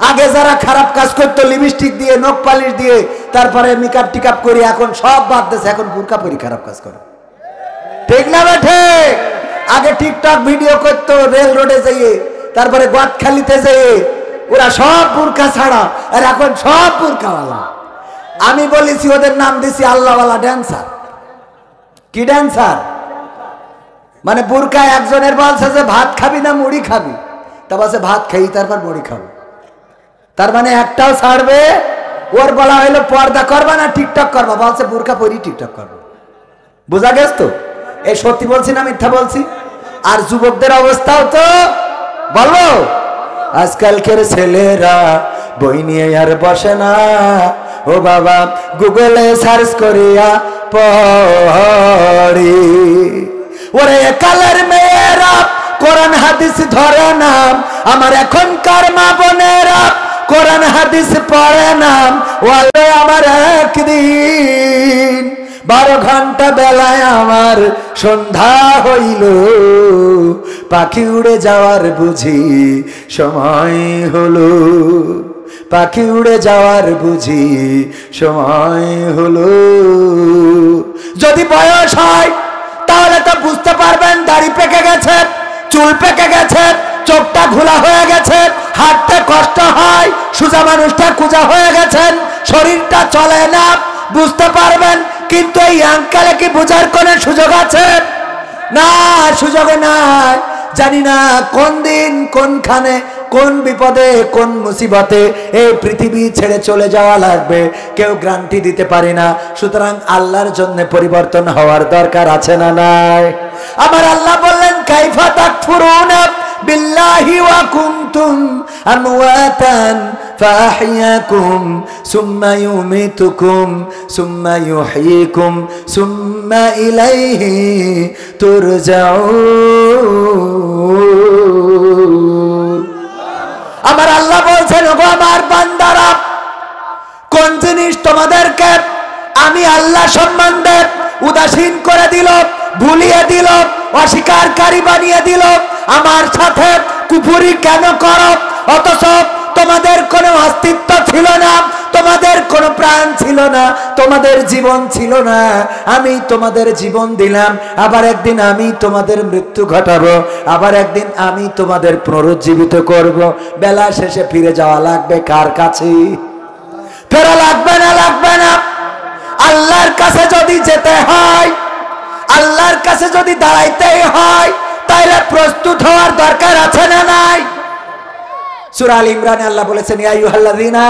আগে যারা খারাপ কাজ করতো লিপস্টিক দিয়ে নখ পালিশ দিয়ে তারপরে মেকআপ টিকআপ করে এখন সব বাদ দিয়েছে, এখন বুরকা পরি খারাপ কাজ করে। ঠিক না ঠিক? আগে টিকটক ভিডিও করতো রেল রোডে যেয়ে, তারপরে গোয়াতখালিতে যেয়ে, ওরা সব বুরকা ছাড়া, আর এখন সব বুরকাওয়ালা। আমি বলেছি ওদের নাম দিছি আল্লাহওয়ালা ড্যান্সার। কি ড্যান্সার? মানে বুরকা একজনের বলছে যে ভাত খাবি না মুড়ি খাবি, তা বলছে ভাত খাই তারপর মুড়ি খাবো। তার মানে একটাও ছাড়বে। ওর বলা হইলো পর্দা করবা না টিকটক করবা, বলছে বুরকা পরি টিকটক করবো। বোঝা গেছ তো? এই সত্যি বলছি না মিথ্যা বলছি? আর যুবকদের অবস্থাও তো বলো। আজকালকের ছেলেরা বই নিয়ে আর বসে না, ও বাবা গুগলে সার্চ করিয়া পড়ি। ওরে কালের মেয়েরা কোরআন হাদিস ধরে না, আমার এখনকার মা বোনেরা কোরআন হাদিস পড়ে না। ওরে আমার একদিন 12 ঘন্টা বেলায় আমার সন্ধ্যা হইল, পাখি উড়ে যাওয়ার বুঝি সময় হলো, পাখি উড়ে যাওয়ার বুঝি সময় হলো। যদি বয়স হয় তাহলে তো বুঝতে পারবেন দাড়ি পেকে গেছে, চুল পেকে গেছে, চোখটা ঘোলা হয়ে গেছে, হাঁটতে কষ্ট হয়, সোজা মানুষটা কুজা হয়ে গেছেন, শরীরটা চলে না, বুঝতে পারবেন। কিন্তু এই আঙ্কালে কি বোঝার কোনো সুযোগ আছে? না, সুযোগ নাই। জানি না কোন দিন কোনখানে কোন বিপদে কোন মুসিবতে এই পৃথিবী ছেড়ে চলে যাওয়া লাগবে, কেউ গ্যারান্টি দিতে পারে না। সুতরাং আল্লাহর জন্য পরিবর্তন হওয়ার দরকার আছে না নাই? আমার আল্লাহ বললেন কাইফা তাকফুরুনা বিল্লাহি ওয়া কুনতুম আমওয়াতান ফাআহইয়াকুম সুম্মা ইউমিতুকুম সুম্মা ইউহয়িকুম সুম্মা ইলাইহি তুরজাউন। আমার আল্লাহ বলছেন ওগো আমার বান্দারা, কোন জিনিস তোমাদেরকে আমি আল্লাহ সম্বন্ধে উদাসীন করে দিল, ভুলিয়ে দিল, অস্বীকারী বানিয়ে দিল, আমার সাথে কুফরি কেন করো? অথচ তোমাদের কোনো অস্তিত্ব ছিল না, তোমাদের কোনো প্রাণ ছিল না, তোমাদের জীবন ছিল না। আমি তোমাদের জীবন দিলাম, আবার একদিন আমি তোমাদের মৃত্যু ঘটাবো, আবার একদিন আমি তোমাদের পুনরুজ্জীবিত করব। বেলা শেষে ফিরে যাওয়া লাগবে কার কাছে? ফেরা লাগবে না? লাগবে না। আল্লাহর কাছে যদি যেতে হয়, আল্লাহর কাছে যদি দাঁড়াইতে হয়, তাহলে প্রস্তুত হওয়ার দরকার আছে না নাই? সূরা আল ইমরানে আল্লাহ বলেছেন ইয়া আইয়ুহাল্লাযীনা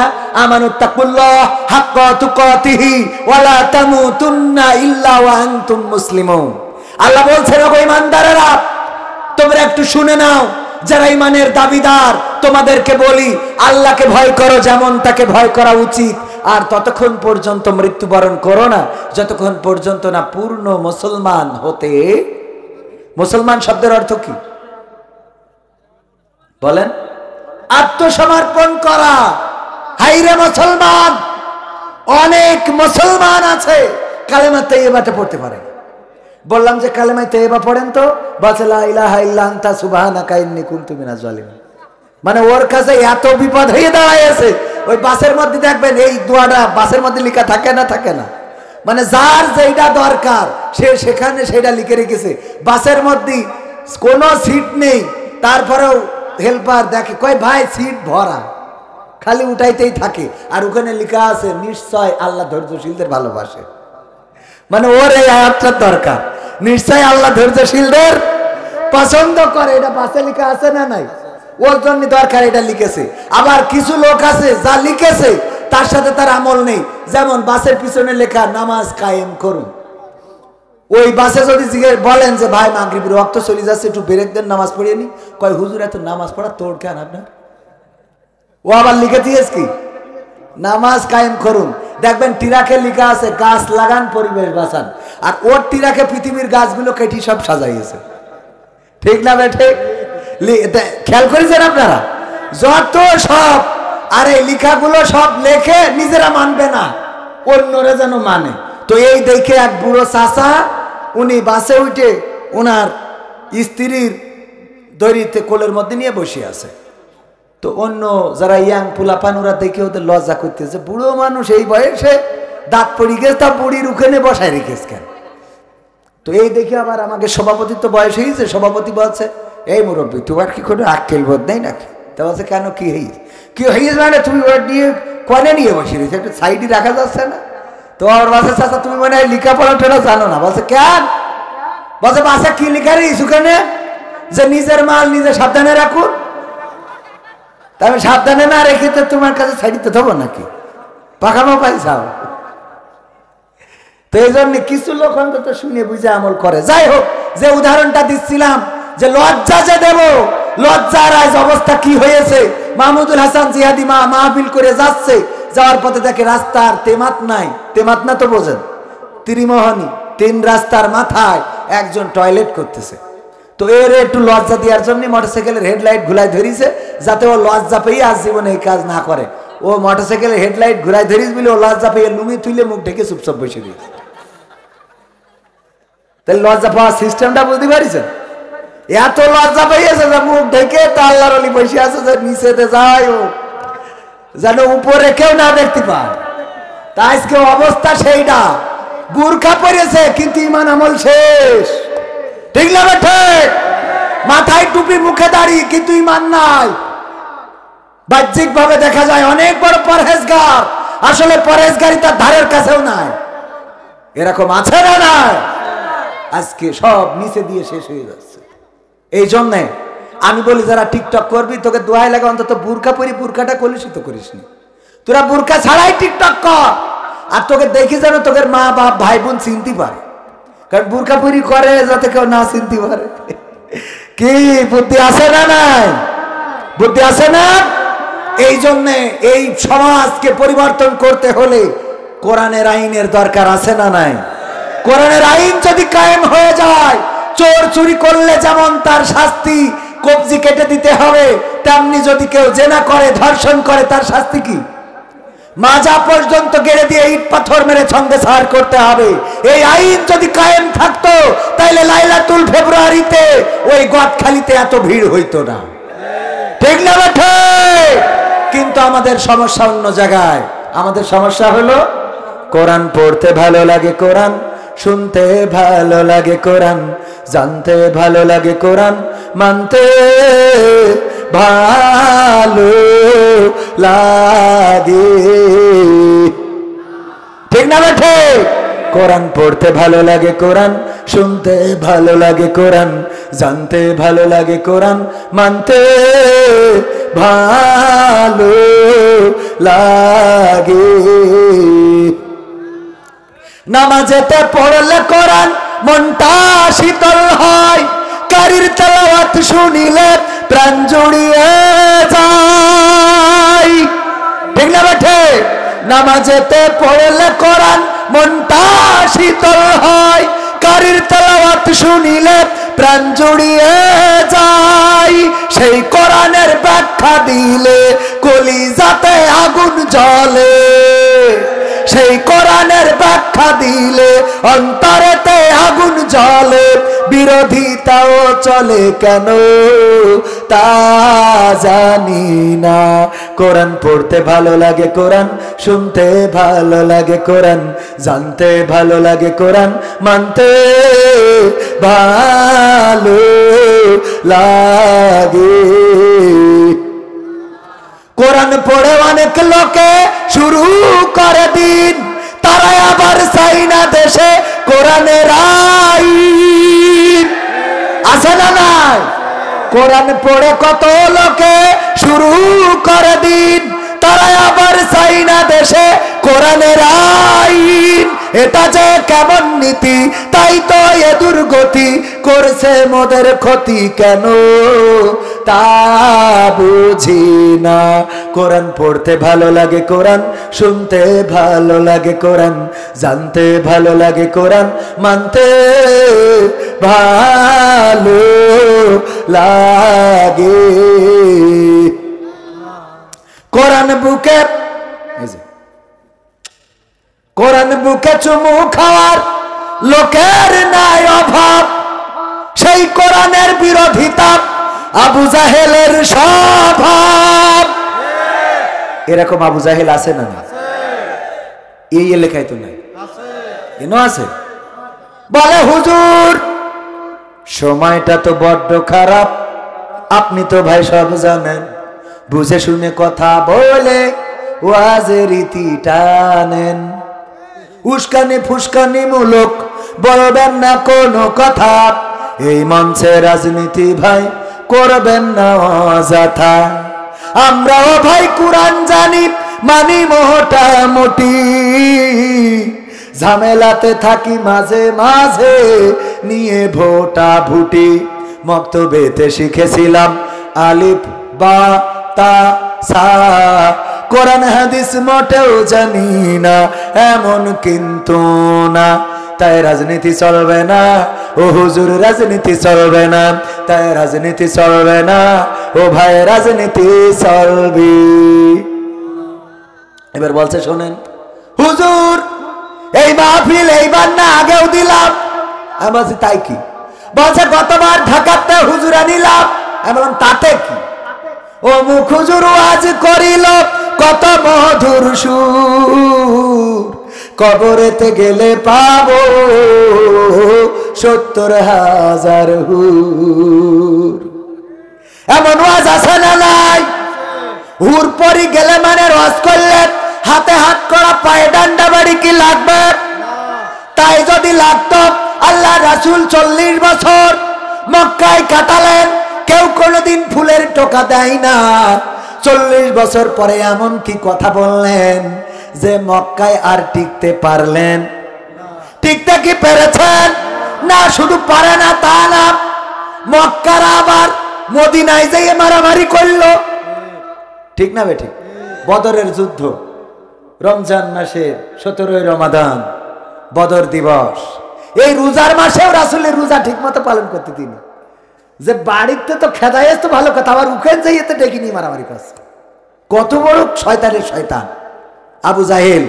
আমানুত্তাকুল্লাহ হাক্কা তুকাতিহি ওয়া লা তামুতুন্না ইল্লা ওয়া আনতুম মুসলিমুন। আল্লাহ বলছেন ওগো ঈমানদারেরা, তোমরা একটু শুনে নাও, যারা ঈমানের দাবিদার, তোমাদেরকে বলি আল্লাহকে ভয় করো যেমন তাকে ভয় করা উচিত। আর ততক্ষণ পর্যন্ত মৃত্যুবরণ করো না যতক্ষণ পর্যন্ত না পূর্ণ মুসলমান হতে। মুসলমান শব্দের অর্থ কি বলেন? আত্মসমর্পণ করা। হাইরে মুসলমান, অনেক মুসলমান আছে কালেমা তাইয়্যিবাটা পড়তে পারে। বললাম যে কালেমা তাইয়্যিবা পড়েন তো, বলে লা ইলাহা ইল্লা আনতা সুবহানাকা ইন্নী কুনতু মিনাজ জালিমিন। মানে ওর কাছে এত বিপদ হয়ে দাঁড়াইছে, ওই বাসের মধ্যে দেখবেন এই দোয়াটা বাসের মধ্যে লেখা থাকে না? থাকে না? মানে যার যেটা দরকার সে সেখানে সেটা লিখে রেখেছে। বাসের মধ্যে কোনো সিট নেই, তারপরেও হেল্পার দেখে, কয় ভাই সিট ভরা, খালি উঠাইতেই থাকে, আর ওখানে লেখা আছে নিশ্চয় আল্লাহ ধৈর্যশীলদের ভালোবাসে। মানে ওর এই আয়াতটার দরকার, নিশ্চয় আল্লাহ ধৈর্যশীলদের পছন্দ করে। এটা বাসে লেখা আছে না নাই? ওর জন্য দরকার এটা লিখেছে। আবার কিছু লোক আছে যা লিখেছে তার সাথে তার আমল নেই। যেমন বাসের পিছনে লেখা নামাজ কায়েম করুন, ওই বাসে যদি বলেন যে ভাই মাগরিবের ওয়াক্ত চলে যাচ্ছে, একটু ব্রেক দেন, নামাজ পড়িয়ে নি, কয় হুজুর এত নামাজ পড়া তোর কেন আপনার? ও আবার লিখে দিয়েছে কি নামাজ কায়েম করুন। দেখবেন টিরাকে লেখা আছে গাছ লাগান পরিবেশ বাঁচান, আর ওর টিরাকে পৃথিবীর গাছগুলো কেটে সব সাজাইয়েছে। ঠিক না ঠিক? খেয়াল করেছেন আপনারা? যত সব আর এই লেখাগুলো সব লেখে নিজেরা মানবে না, অন্যরা যেন মানে। তো এই দেখে এক বুড়ো চাচা, উনি বাসে উঠে ওনার স্ত্রীর দড়িতে কোলের মধ্যে নিয়ে বসে আছে। তো অন্য যারা ইয়াং পোলাপানুরা দেখে ওদের লজ্জা করতেছে, বুড়ো মানুষ এই বয়সে দাঁত পড়ি গেছে, তা বুড়ির ওখানে বসায় রেখেছে কেন? তো এই দেখে আবার আমাকে সভাপতির তো বয়স হয়েছে, সভাপতি বলছে এই মুরব্বী তোমার কি কোনো আক্কেল বোধ নেই নাকি? তা বলছে কেন কি হয়েছে? কি হয়েছে মানে তুমি ওর নিয়ে কনে নিয়ে বসে রয়েছে, একটু সাইডে রাখা যাচ্ছে না? তো আমার বাসে চাচা তুমি মানে লেখাপড়া টেলা জানো না? বলছে কেন? বলছে বাসা কি লেখা রয়েছে ওখানে যে নিজের মাল নিজে সাবধানে রাখুন। তা আমি সাবধানে না রেখে তো তোমার কাছে সাইডিতে দেবো নাকি? পাকামো পাইছাও। তো এই জন্য কিছু লোক অন্তত শুনে বুঝে আমল করে। যাই হোক, যে উদাহরণটা দিচ্ছিলাম যে লজ্জা যে দেব, লজ্জার আজ অবস্থা কি হয়েছে। মাহমুদুল হাসান জিহাদি মাহফিল করে যাচ্ছে, যাওয়ার পথে দেখে রাস্তার তেমাত নাই, তেমাত না তো বোঝেন, ত্রিমোহনী, 3 রাস্তার মাথায় একজন টয়লেট করতেছে। তো এর একটু লজ্জা দেওয়ার জন্য মোটরসাইকেলের হেডলাইট ঘুরাই ধরিছে, যাতে ও লজ্জা পেয়ে আজ জীবনে এই কাজ না করে। ও মোটরসাইকেলের হেডলাইট ঘুরাই ধরিস বলে ও লজ্জা পেয়ে লুঙ্গি তুলে মুখ ঢেকে চুপচাপ বসে দিয়েছে। তাহলে লজ্জা পাওয়ার সিস্টেমটা বুঝতে পারিছেন? এত লজ্জা পেয়েছে যে মুখ ঢেকে তা আল্লাহর ওলি বসে আছে যে নিচেতে যায় ও যেন উপরে কেউ না দেখতে পায়। তা আজকে অবস্থা সেইটা, বুরকা পরেছে কিন্তু ইমান আমল শেষ। ঠিক না ঠিক? মাথায় টুপি মুখে দাড়ি কিন্তু ইমান নাই। বাহ্যিক ভাবে দেখা যায় অনেক বড় পরহেজগার, আসলে পরহেজগারি তার ধারের কাছেও নাই। এরকম আছে না নাই? আজকে সব নিচে দিয়ে শেষ হয়ে যাচ্ছে। এই জন্যে আমি বলি যারা টিকটক করবি তোকে দোহাই লাগে অন্তত বুরকা পরি বুরকাটা কলুষিত করিস নি। তোরা বুরকা ছাড়াই টিকটক কর, আর তোকে দেখি যেন তোদের মা বাপ ভাই বোন চিনতে পারে, কারণ বুরকা পরি করে যাতে কেউ না চিনতে পারে। কি বুদ্ধি আছে না নাই? বুদ্ধি আছে না? এই জন্যে এই সমাজকে পরিবর্তন করতে হলে কোরআনের আইনের দরকার আছে না নাই? কোরআনের আইন যদি কায়েম হয়ে যায়, চোর চুরি করলে যেমন তার শাস্তি কবজি কেটে দিতে হবে, তেমনি যদি কেউ জেনা করে ধর্ষণ করে তার শাস্তি কি? মাজা পর্যন্ত গেড়ে দিয়ে ইট পাথর মেরে ছন্দে সার করতে হবে। এই আইন যদি কায়েম থাকতো তাইলে লাইলাতুল ফেব্রুয়ারিতে ওই গদখালিতে এত ভিড় হইতো না। ঠিক না বেঠে? কিন্তু আমাদের সমস্যা অন্য জায়গায়। আমাদের সমস্যা হলো কোরআন পড়তে ভালো লাগে, কোরআন শুনতে ভালো লাগে, কোরআন জানতে ভালো লাগে, কোরআন মানতে ভালো লাগে। ঠিক না বেঠে? কোরআন পড়তে ভালো লাগে, কোরআন শুনতে ভালো লাগে, কোরআন জানতে ভালো লাগে, কোরআন মানতে ভালো লাগে। নামাজেতে পড়লে কোরআন মনটা শীতল হয়, কারির তেলাওয়াত শুনিলে প্রাণ জুড়িয়ে যায়। ঠিক না বেঠে? নামাজেতে পড়লে কোরআন মনটা শীতল হয়, কারির তেলাওয়াত শুনিলে প্রাণ জুড়িয়ে যায়। সেই কোরআনের ব্যাখ্যা দিলে কলিজাতে আগুন জ্বলে, সেই কোরআনের ব্যাখ্যা দিলে অন্তরেতে আগুন জ্বলে। বিরোধিতাও চলে কেন তা জানি না। কোরআন পড়তে ভালো লাগে, কোরআন শুনতে ভালো লাগে, কোরআন জানতে ভালো লাগে, কোরআন মানতে ভালো লাগে। কোরআন পড়ে অনেক লোকে শুরু করে দিন, তারা আবার চাই না দেশে কোরআনের আইন। আছে না নাই? কোরআন পড়ে কত লোকে শুরু করে দিন, তারা আবার চাই না দেশে কোরআনের আইন। এটা যে কেমন নীতি, তাই তো এ দুর্গতি করছে মোদের ক্ষতি কেন তা বুঝি না। কোরআন পড়তে ভালো লাগে, কোরআন শুনতে ভালো লাগে, কোরআন জানতে ভালো লাগে, কোরআন মানতে ভালো লাগে। কোরআন বুকে, কোরআন বুকে চুমু খাওয়ার লোকের নাই অভাব, সেই কোরআনের বিরোধিতা আবু জাহেলের স্বভাব। এরকম আবু জাহেল আছে না? এই এলাকায় তো নাই, কেন আছে? বলে হুজুর সময়টা তো বড্ড খারাপ, আপনি তো ভাই সব জানেন, বুঝে শুনে কথা বলে ওয়াজের রীতি টানেন, উস্কানি ফুসকানি মূলক বলবেন না কোনো কথা, এই মঞ্চে রাজনীতি ভাই করবেন না অযথা, আমরাও ভাই কোরআন জানি মানি মোটামুটি, ঝামেলাতে থাকি মাঝে মাঝে নিয়ে ভোটা ভুটি, মক্তবেতে শিখেছিলাম আলিফ বা তা সা, কোরআন হাদিস মোটেও জানি না এমন কিন্তু না, তাই রাজনীতি চলবে না ও হুজুর, রাজনীতি চলবে না, তাই রাজনীতি চলবে না ও ভাই, রাজনীতি চলবে। এবার বলছে শোনেন হুজুর এই মাহফিল এইবার না আগেও দিলাম, আমি বলছি তাই কি? বলছে গতবার ঢাকাতে হুজুর আনিলাম, আমি বললাম তাতে কি? ও মুখ হুজুর আজ করিল কত মধুর সুর, কবরেতে গেলে পাবো ৭০,০০০ হুর। এমন ওয়াজ আছে না নাই? হুর পরি গেলে মানে রস করলে হাতে হাত করা পায়ে ডান্ডা বাড়ি কি লাগবে? তাই যদি লাগতো আল্লাহ রাসূল ৪০ বছর মক্কায় কাটালেন, কেউ কোনোদিন ফুলের টোকা দেয় না, ৪০ বছর পরে এমন কি কথা বললেন যে মক্কায় আর টিকতে পারলেন? টিকতে কি পেরেছেন? না, শুধু পারে না তা না, মক্কার আবার মদিনায় যেয়ে মারামারি করলো, ঠিক না বেঠিক? বদরের যুদ্ধ, রমজান মাসের ১৭ই রমাদান বদর দিবস, এই রোজার মাসেও রাসূলের রোজা ঠিক মতো পালন করতে তিনি, যে বাড়িতে তো খেদায় তো ভালো কথা, আবার উখেন যাইয়ে তো ডেকে নিয়ে মারামারি করছে। কত বড় শয়তানের শয়তান আবু জাহেল,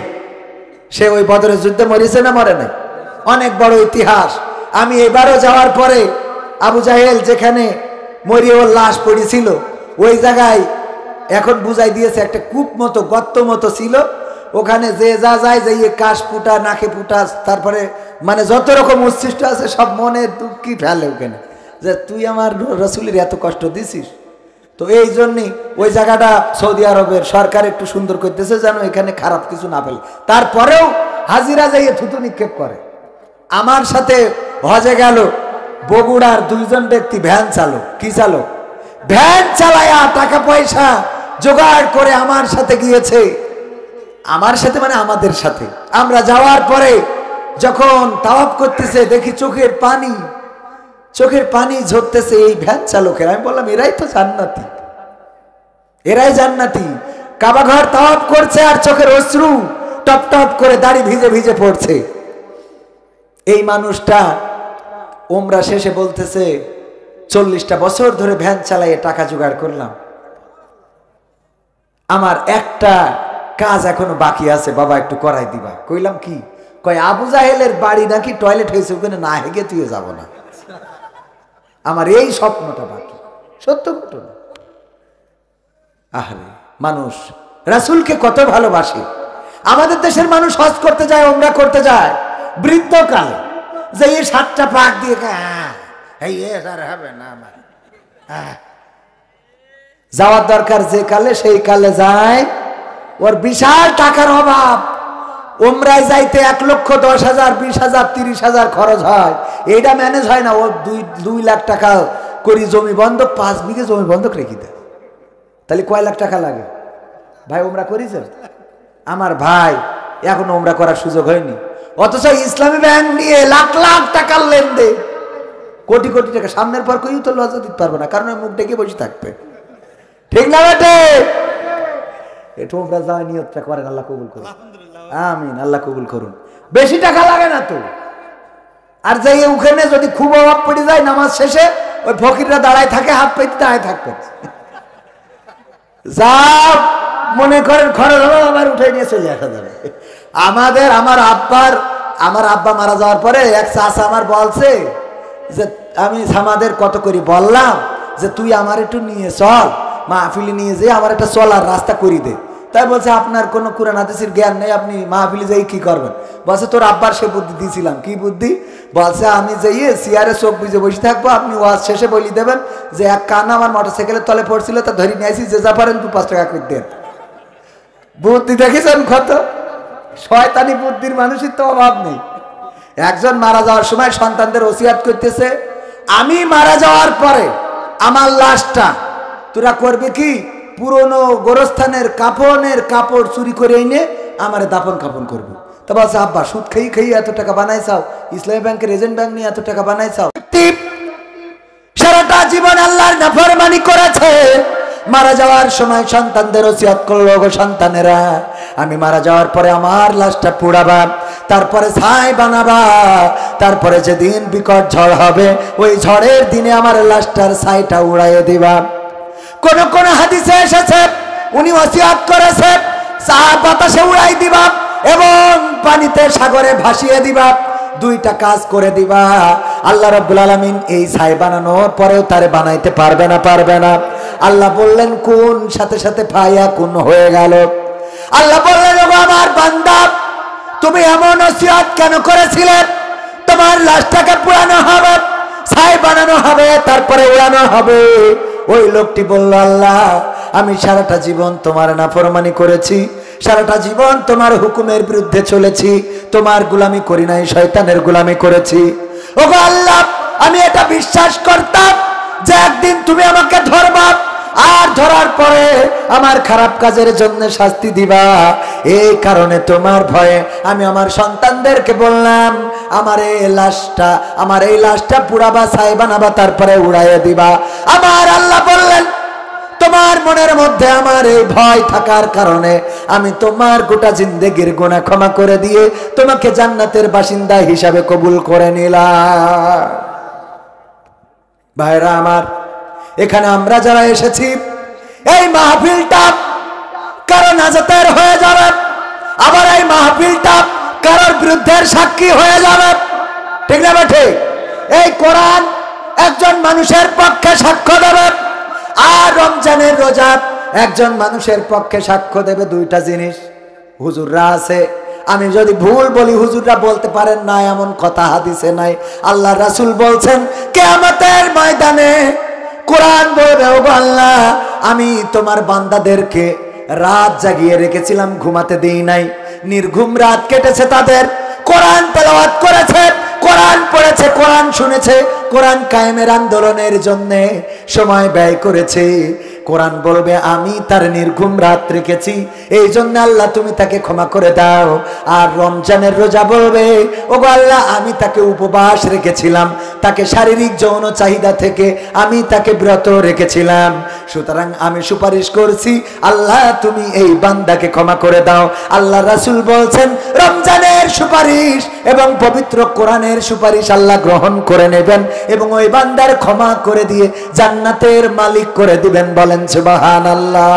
সে ওই বদরের যুদ্ধে মরেছে না মরে নাই? অনেক বড় ইতিহাস। আমি এবারও যাওয়ার পরে আবু জাহেল যেখানে মরিয়ে ওর লাশ পড়েছিল ওই জায়গায় এখন বুঝাই দিয়েছে, একটা কূপ মতো গর্ত মতো ছিল, ওখানে যে যা যায় যে কাশ ফুটা নাকে ফুটা, তারপরে মানে যত রকম উচ্ছিষ্ট আছে সব মনে দুঃখী ফেলে ওখানে, যে তুই আমার রাসূলের এত কষ্ট দিছিস। তো এই জন্যই ওই জায়গাটা সৌদি আরবের সরকার একটু সুন্দর করতেছে যেন এখানে খারাপ কিছু না ফেলে, তারপরেও হাজিরা যাইয়ে থুতু নিক্ষেপ করে। আমার সাথে হজে গেল বগুড়ার ২ জন ব্যক্তি, ভ্যান চালক, কি চালক, ভ্যান চালায়া টাকা পয়সা জোগাড় করে আমার সাথে গিয়েছে, আমার সাথে মানে আমাদের সাথে। আমরা যাওয়ার পরে যখন তাওয়াফ করতেছে দেখি চোখের পানি ঝরতেছে এই ভ্যান চালকের। আমি বললাম এরাই তো জান্নাতি, এরাই জান্নাতি, কাবা ঘর তাওয়াফ করছে আর চোখের অশ্রু টপ টপ করে দাড়ি ভিজে ভিজে পড়ছে। এই মানুষটা ওমরা শেষে বলতেছে ৪০টা বছর ধরে ভ্যান চালাইয়ে টাকা জোগাড় করলাম, আমার একটা কাজ এখনো বাকি আছে, বাবা একটু করাই দিবা। কইলাম কি? কয় আবু জাহেলের বাড়ি নাকি টয়লেট হয়েছে, ওখানে না হেগে তুই যাব না, আমার এই স্বপ্নটা বাকি। সত্য ঘটনা। আরে মানুষ রাসূলকে কত ভালোবাসে। আমাদের দেশের মানুষ হজ করতে যায়, ওমরা করতে যায় বৃদ্ধকালে, যে এই 7টা পাক দিয়ে হবে না, আমার যাওয়ার দরকার যে কালে সেই কালে যায়। ওর বিশাল টাকার অভাব, ওমরায় যাইতে ১,১০,০০০, ২০,০০০, ৩০,০০০ খরচ হয়, এইটা ম্যানেজ হয় না। ও ২ লাখ টাকা করি জমি বন্ধক, 5 বিঘে জমি বন্ধক রেখে দেয়, তাহলে কয় লাখ টাকা লাগে ভাই? ওমরা করেছেন আমার ভাই, এখন ওমরা করার সুযোগ হয়নি, অথচ ইসলামী ব্যাংক নিয়ে লাখ লাখ টাকার লেনদেন, কোটি কোটি টাকা। সামনের পর কেউ তো লজ্জা দিতে পারবে না, কারণ মুখ ডেকে বসে থাকবে, ঠিক না বেটে? একটু ওমরা যাওয়ার নিয়তটা করেন, আল্লাহ কবুল করুন, আমিন, আল্লাহ কবুল করুন। বেশি টাকা লাগে না তো। আর যাই ওখানে যদি খুব অভাব পড়ে যায়, নামাজ শেষে ওই ফকিররা দাঁড়ায় থাকে, হাত পেতে দাঁড়ায় থাকবে, যা মনে করেন খরচ হলো আবার উঠে নিয়ে চলে আসা যাবে। আমার আব্বা মারা যাওয়ার পরে এক চাচা আমার বলছে যে আমি আমাদের কত করে বললাম যে তুই আমার একটু নিয়ে চল, মাহফিলে নিয়ে যে আমার একটা চলার রাস্তা করে দে। তাই বলছে আপনার কোনো কুরআন হাদিসের জ্ঞান নেই, আপনি মাহফিলে যাই কি করবেন? বলছে তোর আব্বার সে বুদ্ধি দিয়েছিলাম। কি বুদ্ধি? বলছে আমি যাইয়ে চেয়ারে চোখ বুঝে বসে থাকবো, আপনি ওয়াজ শেষে বলি দেবেন যে এক কানা আমার মোটরসাইকেলের তলে পড়ছিল, তা ধরে নিয়ে আসি, যে যা পারেন 2-5 টাকা করে দেন। বুদ্ধি দেখেছেন কত? শয়তানি বুদ্ধির মানুষের তো অভাব নেই। একজন মারা যাওয়ার সময় সন্তানদের ওসিয়াত করতেছে, আমি মারা যাওয়ার পরে আমার লাশটা তোরা করবে কি, পুরনো গোরস্থানের কাপড় চুরি করে এনে আমার দাফন কাপন করবো। তা বলছে আব্বা সুদ খেয়ে এত টাকা বানাইছাও, ইসলামী ব্যাংকের এজেন্ট ব্যাংক নিয়ে এত টাকা বানাইছাও। সারাটা জীবন আল্লাহর নাফরমানি করেছে, মারা যাওয়ার সময় সন্তানদের ওসিয়ত করলো, গো সন্তানেরা আমি মারা যাওয়ার পরে আমার লাশটা পোড়াবা, তারপরে ছাই বানাবা, তারপরে যেদিন বিকট ঝড় হবে ওই ঝড়ের দিনে আমার লাশটার ছাইটা উড়াইয়ে দিবা। কোন কোন হাদিসে এসেছে উনি ওসিয়ত করেছে বাতাসে উড়াই দিবা এবং পানিতে সাগরে ভাসিয়ে দিবা, দুইটা কাজ করে দিবা। আল্লাহ রাব্বুল আলামিন এই ছাই বানানোর পরেও তারে বানাইতে পারবে না, পারবে না। আল্লাহ বললেন কোন, সাথে সাথে ফায়া কোন হয়ে গেল। আল্লাহ বললেন ও আমার বান্দা তুমি এমন ওসিয়ত কেন করেছিলে? তোমার লাশটাকে পুরানো হবে, ছাই বানানো হবে, তারপরে উড়ানো হবে। ওই লোকটি বলল আল্লাহ আমি সারাটা জীবন তোমার নাফরমানি করেছি, সারাটা জীবন তোমার হুকুমের বিরুদ্ধে চলেছি, তোমার গোলামি করি নাই, শয়তানের গোলামি করেছি। ওগো আল্লাহ আমি এটা বিশ্বাস করতাম যে একদিন তুমি আমাকে ধরবা, আর ধরার পরে আমার খারাপ কাজের জন্য শাস্তি দিবা। এই কারণে তোমার ভয়ে আমি আমার সন্তানদেরকে বললাম আমার এই লাশটা পুড়াবা, ছাই বানাবা, তারপরে উড়াইয়া দিবা। আমার আল্লাহ বললেন তোমার মনের মধ্যে আমার এই ভয় থাকার কারণে আমি তোমার গোটা জিন্দেগির গুনাহ ক্ষমা করে দিয়ে তোমাকে জান্নাতের বাসিন্দা হিসাবে কবুল করে নিলাম। ভাইরা আমার, এখানে আমরা যারা এসেছি এই মাহফিলটা কারো নাজাতের হয়ে যাবে, আবার এই মাহফিলটা কারোর বিরুদ্ধের সাক্ষী হয়ে যাবে, ঠিক না ঠিক? এই কোরআন একজন মানুষের পক্ষে সাক্ষ্য দেবে, আর রমজানের রোজা একজন মানুষের পক্ষে সাক্ষ্য দেবে। দুইটা জিনিস হুজুররা আছে, আমি যদি ভুল বলি হুজুররা বলতে পারেন না এমন কথা হাদিসে নাই। আল্লাহ রাসূল বলছেন কিয়ামতের ময়দানে কোরআন বলবে ও আল্লাহ আমি তোমার বান্দাদেরকে রাত জাগিয়ে রেখেছিলাম, ঘুমাতে দেই নাই, নির্ঘুম রাত কেটেছে তাদের, কোরআন তেলাওয়াত করেছে, কোরআন পড়েছে, কোরআন শুনেছে, কোরআন কায়েমের আন্দোলনের জন্য সময় ব্যয় করেছে। কোরআন বলবে আমি তার নির্ঘুম রাত রেখেছি, এই জন্য আল্লাহ তুমি তাকে ক্ষমা করে দাও। আর রমজানের রোজা বলবে ওগো আল্লাহ আমি তাকে উপবাস রেখেছিলাম, তাকে শারীরিক যৌন চাহিদা থেকে আমি তাকে বিরত রেখেছিলাম, সুতরাং আমি সুপারিশ করছি আল্লাহ তুমি এই বান্দাকে ক্ষমা করে দাও। আল্লাহ রাসূল বলছেন রমজানের সুপারিশ এবং পবিত্র কোরআনের সুপারিশ আল্লাহ গ্রহণ করে নেবেন এবং ওই বান্দার ক্ষমা করে দিয়ে জান্নাতের মালিক করে দিবেন। বলেন সুবহানাল্লাহ।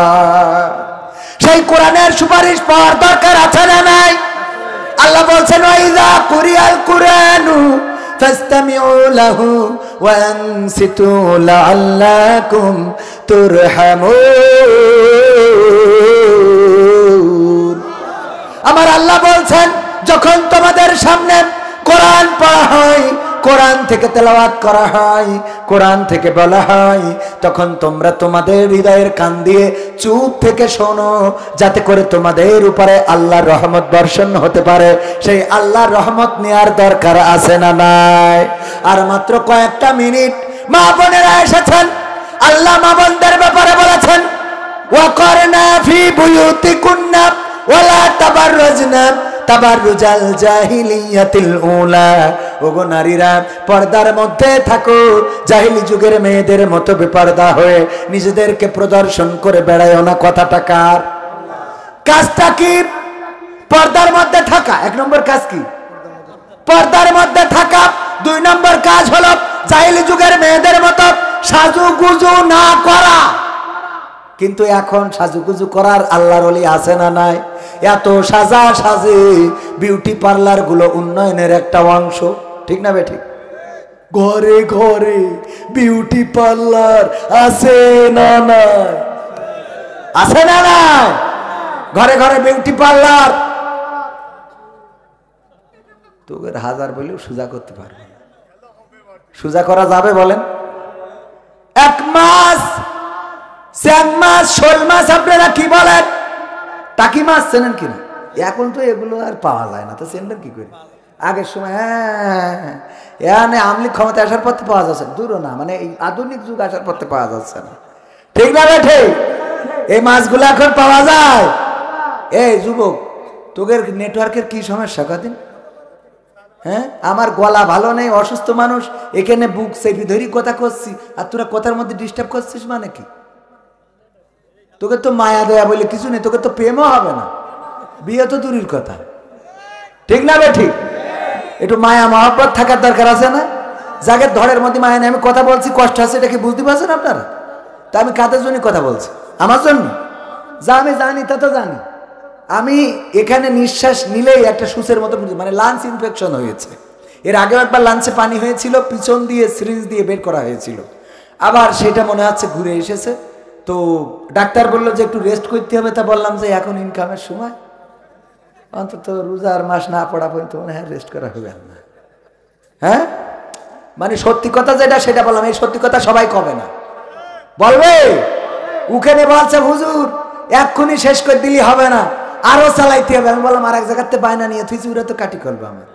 সেই কোরআনের সুপারিশ পাওয়ার দরকার আছে না নাই? আল্লাহ বলছেন ওয়াইযা কুরিয়াল কুরআনু ফাসতামিউ লাহু ওয়া আনসিতু লাআল্লাকুম তুরহামুন। আমার আল্লাহ বলছেন যখন তোমাদের সামনে কোরআন পড়া হয়, কোরআন থেকে তেলাওয়াত করা হয়, কোরআন থেকে বলা হয়, তখন তোমরা তোমাদের হৃদয়ের কান দিয়ে চুপ থেকে শোনো, যাতে করে তোমাদের উপরে আল্লাহর রহমত বর্ষণ হতে পারে। সেই আল্লাহর রহমত নেওয়ার দরকার আছে না নাই? আর মাত্র কয়েকটা মিনিট মা বোনেরা এসেছেন, আল্লাহ মা বোনদের ব্যাপারে বলেছেন ওয়াকারনা ফি বুয়ুতিকুন্না ওয়ালা তাবাররাজনা তাবাররুজাল জাহিলিয়াতিল উলা। ওগো নারীরা পর্দার মধ্যে থাকো, জাহিলি যুগের মেয়েদের মতো বেপর্দা হয়ে নিজেদেরকে প্রদর্শন করে বেড়ায়ও না। কথাটা কার? কাজটা কি? পর্দার মধ্যে থাকা। এক নম্বর কাজ কি? পর্দার মধ্যে থাকা। দুই নম্বর কাজ হলো জাহিলি যুগের মেয়েদের মতো সাজুগুজু না করা। কিন্তু এখন সাজুগুজু করার আল্লাহর ওলি আছে না নাই? এত সাজা সাজে বিউটি পার্লার গুলো উন্নয়নের একটা অংশ, ঠিক না বেঠিক? ঘরে ঘরে বিউটি পার্লার আছে না নাই? আছে না নাই? ঘরে ঘরে বিউটি পার্লার। তোদের হাজার বলেও সোজা করতে পারবে না। সোজা করা যাবে বলেন? এক মাস, চার মাস, শোল মাছ আপনারা কি বলেন? টাকি মাছ চেনেন কিনা? এখন তো এগুলো আর পাওয়া যায় না, তো চেনবেন কি করে? আগের সময় হ্যাঁ আমলি ক্ষমতা আসার পর পাওয়া যাচ্ছে, দূরও না, মানে এই আধুনিক যুগ আসার পর পাওয়া যাচ্ছে না। ঠিক না বেঠে? এই মাছগুলো এখন পাওয়া যায়। এই যুবক, তোদের নেটওয়ার্কের কি সমস্যা কদিন? হ্যাঁ, আমার গলা ভালো নেই, অসুস্থ মানুষ, এখানে বুক চেপি ধরি কথা করছি, আর তোরা কথার মধ্যে ডিস্টার্ব করছিস মানে কি? তোকে তো মায়া দেয়া বলে কিছু নেই, তোকে তো প্রেমও হবে না, বিয়ে তো দূরের কথা। ঠিক না বে ঠিক? একটু মায়া মহব্বত থাকার দরকার আছে না? যাকে ধরের মধ্যে মায়া নেই। আমি কথা বলছি, কষ্ট আছে, এটা কি বুঝতে পারছেন আপনারা? তা আমি কাদের জন্য কথা বলছি? আমার জন্য? যা আমি জানি তা তো জানি। আমি এখানে নিঃশ্বাস নিলেই একটা সুসের মতো, মানে লাঞ্চ ইনফেকশন হয়েছে। এর আগেও একবার লাঞ্চে পানি হয়েছিল, পিছন দিয়ে সিরিঞ্জ দিয়ে বের করা হয়েছিল, আবার সেটা মনে হচ্ছে ঘুরে এসেছে। তো ডাক্তার বললো যে একটু রেস্ট করতে হবে। তা বললাম যে এখন ইনকামের সময়, অন্তত রোজার মাস না পড়া পর্যন্ত মনে হয় রেস্ট করা হবে না। হ্যাঁ, মানে সত্যি কথা যেটা সেটা বললাম। এই সত্যি কথা সবাই কবে না বলবে? উখানে বলছে হুজুর এক্ষুনি শেষ করে দিলি হবে না, আরো চালাইতে হবে। আমি বললাম আর এক জায়গাতে বায়না নিয়ে তুই ওরা তো কাটি করবে আমার।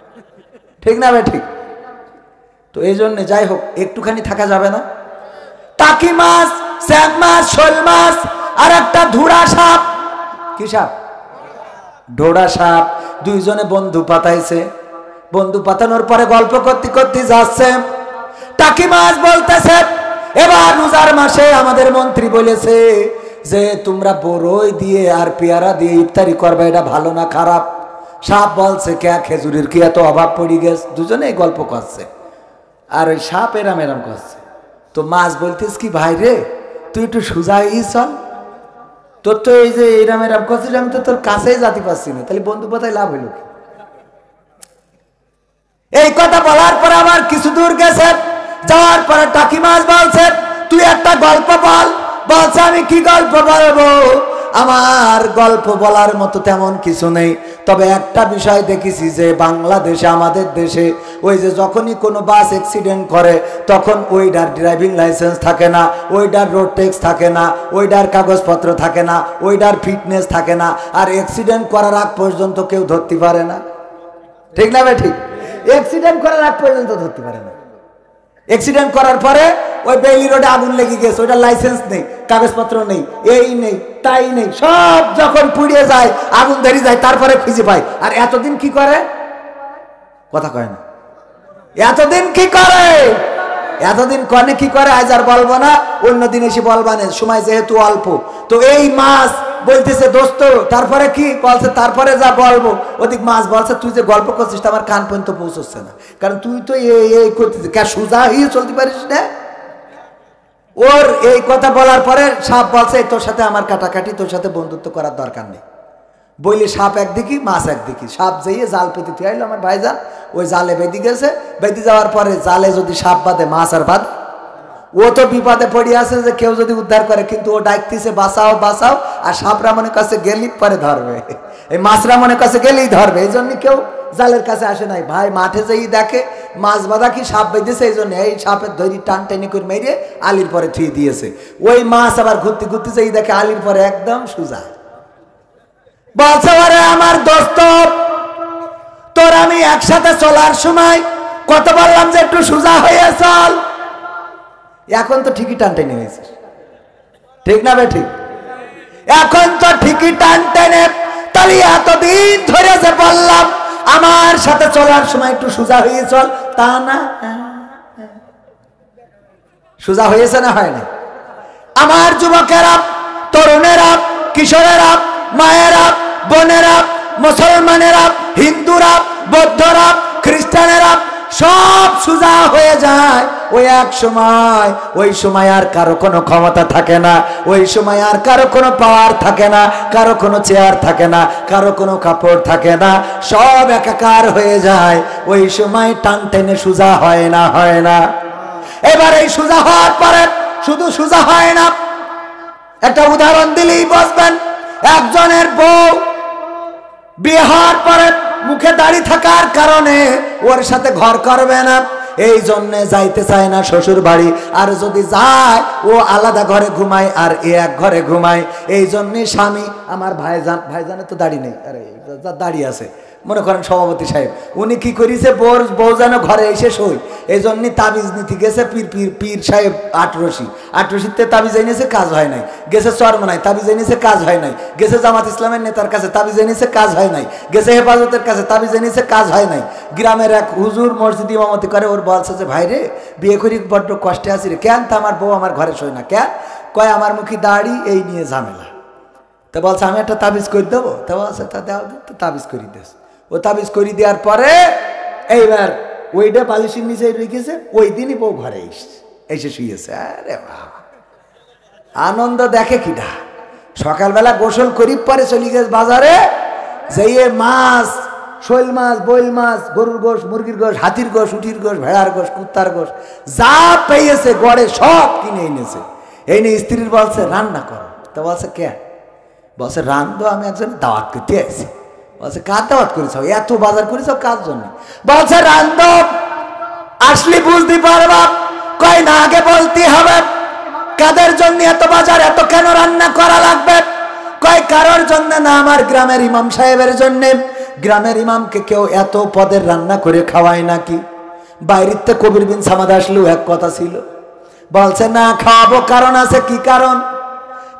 ঠিক না ভাই? ঠিক। তো এই জন্য যাই হোক, একটুখানি থাকা যাবে না? টাকি মাছ, স্যাং মাছ, শোল মাছ, আর একটা ধুরা সাপ। কি সাপ? ঢোড়া সাপ। দুইজনে বন্ধু পাতাইছে। বন্ধু পাতানোর পরে গল্প করতে করতে যাচ্ছে। টাকি মাছ বলতেছে এবার রোজার মাসে আমাদের মন্ত্রী বলেছে যে তোমরা বড়ই দিয়ে আর পেয়ারা দিয়ে ইফতারি করবে, এটা ভালো না খারাপ? সাপ বলছে কে খেজুরের কি এত অভাব পড়ে গেছে? দুজনেই গল্প করছে, আর ওই সাপ এরাম এরাম করছে। তো মাছ বলতেস কি ভাই রে, তুই একটু সোজা হয়ে চল, তোর তো এই যে এরাম এরাম করছিস, আমি তো তোর কাছেই যেতে পারছি না, তাহলে বন্ধু পাতায় লাভ হইল কি? এই কথা বলার পরে আবার কিছু দূর গেছে, যাওয়ার পরে টাকি মাছ বলছে তুই একটা গল্প বল। বলছে আমি কি গল্প বলবো? আমার গল্প বলার মতো তেমন কিছু নেই, তবে একটা বিষয় দেখেছি যে বাংলাদেশে, আমাদের দেশে, ওই যে যখনই কোনো বাস অ্যাক্সিডেন্ট করে তখন ওইটার ড্রাইভিং লাইসেন্স থাকে না, ওইটার রোড ট্যাক্স থাকে না, ওইটার কাগজপত্র থাকে না, ওইটার ফিটনেস থাকে না, আর অ্যাক্সিডেন্ট করার আগ পর্যন্ত কেউ ধরতে পারে না। ঠিক না ভাই? ঠিক। অ্যাক্সিডেন্ট করার আগ পর্যন্ত ধরতে পারে না। অ্যাক্সিডেন্ট করার পরে ওই বেইলি রোডে আগুন লেগে গেছে, ওইটা লাইসেন্স নেই, কাগজপত্র নেই, এই নেই তাই নেই, সব যখন পুড়িয়ে যায়, আগুন ধরে যায়, তারপরে খুঁজে পায়। আর এতদিন কি করে? কথা কয় না। এতদিন কি করে? এতদিন কনে কি করে আজ আর বলবো না, অন্যদিন এসে বলবানে, সময় যেহেতু অল্প। তো এই মাছ বলতেছে দোস্ত, তারপরে কি বলছে? তারপরে যা বলবো। ওদিক মাছ বলছে তুই যে গল্প করছিস আমার কান পর্যন্ত পৌঁছচ্ছে না, কারণ তুই তো এই করতেছিস, কে সোজা হয়ে চলতে পারিস না। ওর এই কথা বলার পরে সাপ বলছে তোর সাথে আমার কাটাকাটি, তোর সাথে বন্ধুত্ব করার দরকার নেই। বইলে সাপ একদিকে, মাছ একদিকে। সাপ যেয়ে জাল পেতে তুই আমার ভাইজান, ওই জালে বেঁধে গেছে। বেঁধে যাওয়ার পরে জালে যদি সাপ বাঁধে, মাছ আর বাঁধ, ও তো বিপদে পড়ে আছে যে কেউ যদি উদ্ধার করে, কিন্তু ও ডাকতেছে বাঁচাও বাঁচাও, আর সাপরা মনে কাছে গেলেই পরে ধরবে, এই মাছরা মনে কাছে গেলেই ধরবে। এই জন্য কেউ জালের কাছে আসে নাই। ভাই মাঠে যেই দেখে মাছ বাঁধা কি সাপ বেঁধেছে, এই জন্য এই সাপের ধরি টান টেনে করে মেরে আলির পরে থুয়ে দিয়েছে। ওই মাছ আবার ঘুরতে ঘুরতে যেই দেখে আলির পরে একদম সোজা। বলছে ওরে আমার দোস্ত, তোর আমি একসাথে চলার সময় কত বললাম যে একটু সোজা হয়ে চল, এখন তো ঠিকই টান টেনে হয়েছে। ঠিক না ভাই? ঠিক। এখন তো ঠিকই টান টেনে, তাহলে এতদিন ধরে যে বললাম আমার সাথে চলার সময় একটু সোজা হয়ে চল, তা না। সোজা হয়েছে না হয় না? আমার যুবকেরা, তরুণেরা, কিশোরেরা, মায়েরা, বোনেরা, মুসলমানেরা, হিন্দুরা, বৌদ্ধরা, খ্রিস্টানেরা, সব সোজা হয়ে যায়। ওই সময় আর কারো কোনো ক্ষমতা থাকে না, ওই সময় আর কারো কোনো পাওয়ার থাকে না, কারো কোনো চেয়ার থাকে না, কারো কোনো কাপড় থাকে না, সব একাকার হয়ে যায়। ওই সময় টান টেনে সোজা হয় না। এবার এই সোজা হওয়ার পরে শুধু সোজা হয় না, একটা উদাহরণ দিলেই বুঝবেন। একজনের বউ বিয়ে হওয়ার পরে মুখে দাড়ি থাকার কারণে ওর সাথে ঘর করবে না, এই জন্য যাইতে চায় না শ্বশুর বাড়ি। আর যদি যায় ও আলাদা ঘরে ঘুমায় আর এ এক ঘরে ঘুমায়। এই জন্যে স্বামী, আমার ভাইজানের তো দাড়ি নেই, আরে দাড়ি আছে, মনে করেন সভাপতি সাহেব, উনি কি করেছে, বউ যেন ঘরে এসে শোই, এই জন্য তাবিজ নীতি গেছে পীর সাহেব আটরশিতে তাবিজ এনেছে, কাজ হয় নাই। গেছে চরমনায়, তাবিজ এনেছে, কাজ হয় নাই। গেছে জামাত ইসলামের নেতার কাছে, তাবিজ এনেছে, কাজ হয় নাই। গেছে হেফাজতের কাছে, তাবিজ এনেছে, কাজ হয় নাই। গ্রামের এক হুজুর মসজিদ ইমামতি করে, ওর বলছে যে ভাই রে, বিয়ে করি বড্ড কষ্টে আছি রে। কেন? তা আমার বউ আমার ঘরে শোয় না। কেন? কয় আমার মুখে দাড়ি, এই নিয়ে ঝামেলা। তা বলছে আমি একটা তাবিজ করে দেবো। তা বলছে তা দেওয়া, তো তাবিজ করি দিস। ও তাবিজ করে দেওয়ার পরে এইবার ওইটা বালিশের নিচে রেখেছে, ওই দিনই বউ ঘরে এসে শুয়েছে। আরে বাবা, আনন্দ দেখে কিনা। সকালবেলা গোসল করি, পরে চলে গেছে বাজারে, যেয়ে মাছ, শৈল মাছ, বইল মাছ, গরুর গোশ, মুরগির গোশ, হাতির গোশ, উঠির গোশ, ভেড়ার গোশ, কুত্তার গোশ, যা পেয়েছে গড়ে সব কিনে এনেছে। এই নিয়ে স্ত্রীর বলছে রান্না করো। তা বলছে কে? বলছে রান্ধো, আমি একজন দাওয়াত করতে আইছি। বলছে কার দাওয়াত করেছ? এত বাজার করেছ কার জন্য? বলছে রান্ধো, আসলে বুঝতে পারবা। কয় না, আগে বলতে হবে কাদের জন্য এত বাজার, এত কেন রান্না করা লাগবে? কয় কারোর জন্য না, আমার গ্রামের ইমাম সাহেবের জন্য। গ্রামের ইমামকে কেউ এত পদের রান্না করে খাওয়ায় নাকি? বাইরেতে কবির বিন সামাদ আসলেও এক কথা ছিল, বলছে না খাওয়াবো। কারণ আছে। কি কারণ?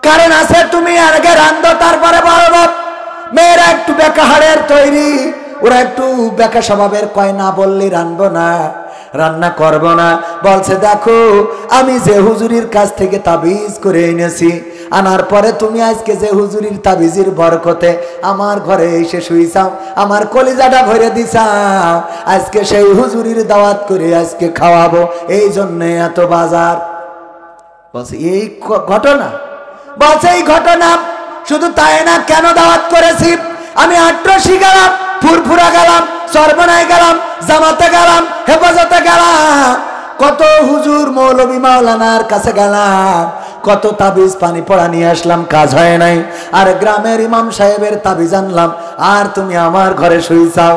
কারণ আছে, তুমি আগে রান্ধো, তারপরে বলবো। মেয়েরা একটু বেকা হাড়ের তৈরি, ওরা একটু বেকা স্বভাবের, কয় না বললে রানবো না, রান্না করব না। বলছে দেখো, আমি যে হুজুরির কাছ থেকে তাবিজ করে এনেছি, আনার পরে তুমি আজকে যে হুজুরির তাবিজের বরকতে আমার ঘরে এসে শুইছাও, আমার কলিজাটা ভরে দিছাও, আজকে সেই হুজুরির দাওয়াত করে আজকে খাওয়াবো, এই জন্য এত বাজার। বলছে এই ঘটনা? বলছে এই ঘটনা। শুধু তাই না, কেন দাওয়াত করেছি? আমি আট্রসি গেলাম, ফুরফুরা গেলাম, চরমনায় গেলাম, জামাতে গেলাম, হেফাজতে গেলাম, কত হুজুর মৌলবী মাওলানার কাছে গেলাম, কত তাবিজ পানি পড়া নিয়ে আসলাম, কাজ হয় নাই। আর গ্রামের ইমাম সাহেবের তাবিজ আনলাম, আর তুমি আমার ঘরে শুইছাও।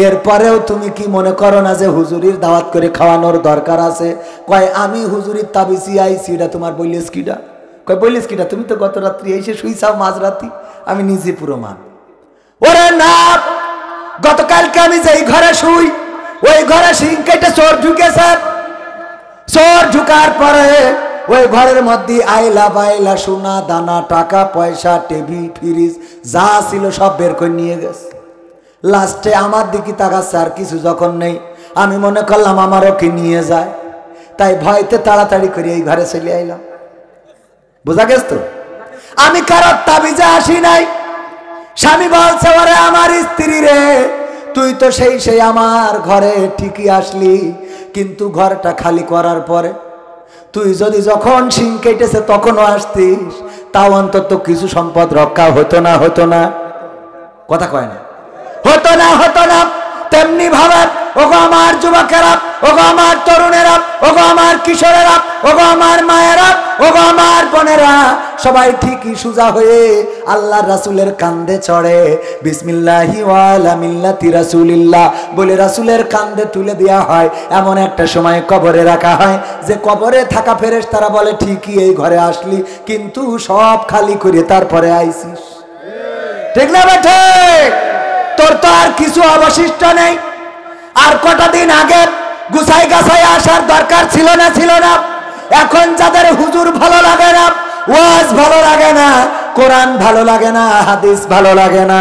এরপরেও তুমি কি মনে করো না যে হুজুরির দাওয়াত করে খাওয়ানোর দরকার আছে? কয় আমি হুজুরির তাবিজি আইছি, এটা তোমার বলিস কিটা? কয় বলিস কিটা? তুমি তো গত রাত্রি এসে শুইছাও মাঝরাতি, আমি নিজে পুরো মান। ওরে না, গতকালকে আমি যেই ঘরে শুই, ওই ঘরে সিংকেটে চোর ঢুকেছে। চোর ঢুকার পরে ওই ঘরের মধ্যে আইলা বাইলা সোনা দানা, টাকা পয়সা, টিভি, ফ্রিজ যা ছিল সব বের করে নিয়ে গেছে। লাস্টে আমার দিকে তাকাচ্ছে, আর কিছু যখন নেই, আমি মনে করলাম আমারও কি নিয়ে যায়, তাই ভয়তে তাড়াতাড়ি করে এই ঘরে চলে আইলাম। বোঝা গেছ তো? আমি কারোর তাবিজে আসি নাই। স্বামী বলছে ওরে আমার স্ত্রী রে, তুই তো সেই আমার ঘরে ঠিকই আসলি, কিন্তু ঘরটা খালি করার পরে তুই যদি যখন সিং কেটেছে তখনও আসতিস, তাও অন্তত কিছু সম্পদ রক্ষা হতো না? কথা কয় না? হতো না। তেমনি ভাবে ওগো আমার যুবকেরা, ওগো আমার তরুণেরা, ওগো আমার কিশোরেরা, ওগো আমার মায়েরা, ওগো আমার বোনেরা, সবাই ঠিকই সুজা হয়ে আল্লাহর রাসূলের কাঁধে চড়ে বিসমিল্লাহি ওয়ালা মিল্লাতি রাসূলিল্লাহ বলে রাসূলের কাঁধে তুলে দেওয়া হয়। এমন একটা সময় কবরে রাখা হয় যে কবরে থাকা ফেরেশতারা বলে ঠিকই এই ঘরে আসলি, কিন্তু সব খালি করে তারপরে আইছিস। ঠিক না বেঠে? তোর তো আর কিছু অবশিষ্ট নেই। আর কটা দিন আগে গুছাই গাছাই আসার দরকার ছিল না? এখন যাদের হুজুর ভালো লাগে না, ওয়াজ ভালো লাগে না, কোরআন ভালো লাগে না, হাদিস ভালো লাগে না,